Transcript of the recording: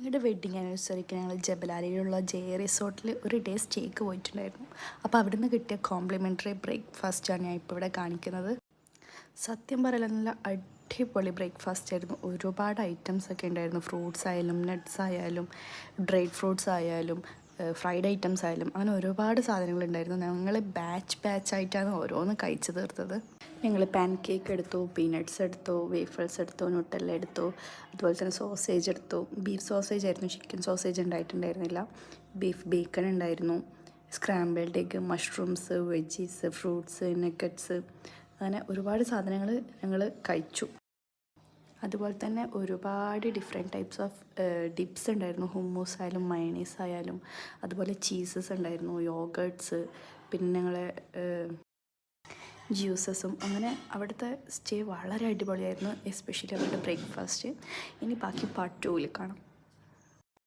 ഞങ്ങളുടെ വെഡ്ഡിങ് ആനിവേഴ്സറിക്ക് ഞങ്ങൾ ജബലാലിയിലുള്ള ജെ റിസോർട്ടിൽ ഒരു ഡേ സ്റ്റേക്ക് പോയിട്ടുണ്ടായിരുന്നു. അപ്പോൾ അവിടെ നിന്ന് കിട്ടിയ കോംപ്ലിമെൻ്ററി ബ്രേക്ക്ഫാസ്റ്റാണ് ഞാൻ ഇപ്പോൾ ഇവിടെ കാണിക്കുന്നത്. സത്യം പറയല നല്ല അടിപൊളി ബ്രേക്ക്ഫാസ്റ്റ് ആയിരുന്നു. ഒരുപാട് ഐറ്റംസ് ഒക്കെ ഉണ്ടായിരുന്നു. ഫ്രൂട്ട്സ് ആയാലും നട്ട്സ് ആയാലും ഡ്രൈഡ് ഫ്രൂട്ട്സ് ആയാലും ഫ്രൈഡ് ഐറ്റംസ് ആയാലും അങ്ങനെ ഒരുപാട് സാധനങ്ങളുണ്ടായിരുന്നു. ഞങ്ങൾ ബാച്ചായിട്ടാണ് ഓരോന്ന് കഴിച്ചു തീർത്തത്. ഞങ്ങൾ പാൻ കേക്ക് എടുത്തു, പീനട്ട്സ് എടുത്തു, വേഫിൾസ് എടുത്തു, ന്യൂട്ടെല്ല എടുത്തു, അതുപോലെ തന്നെ സോസേജ് എടുത്തു. ബീഫ് സോസേജ് ആയിരുന്നു, ചിക്കൻ സോസേജ് ഉണ്ടായിട്ടുണ്ടായിരുന്നില്ല. ബീഫ് ബേക്കൺ ഉണ്ടായിരുന്നു, scrambled egg, mushrooms, veggies, fruits, nuggets, അങ്ങനെ ഒരുപാട് സാധനങ്ങൾ ഞങ്ങൾ കഴിച്ചു. അതുപോലെ തന്നെ ഒരുപാട് ഡിഫറെൻറ്റ് ടൈപ്സ് ഓഫ് ഡിപ്സ് ഉണ്ടായിരുന്നു. ഹുമ്മൂസ് ആയാലും മയണീസ് ആയാലും അതുപോലെ ചീസസ് ഉണ്ടായിരുന്നു, യോഗേർട്ട്സ്, പിന്നെ ഞങ്ങൾ ജ്യൂസസും. അങ്ങനെ അവിടുത്തെ സ്റ്റേ വളരെ അടിപൊളിയായിരുന്നു, എസ്പെഷ്യലി അവരുടെ ബ്രേക്ക്ഫാസ്റ്റ്. ഇനി ബാക്കി പാർട്ട് 2 കാണാം.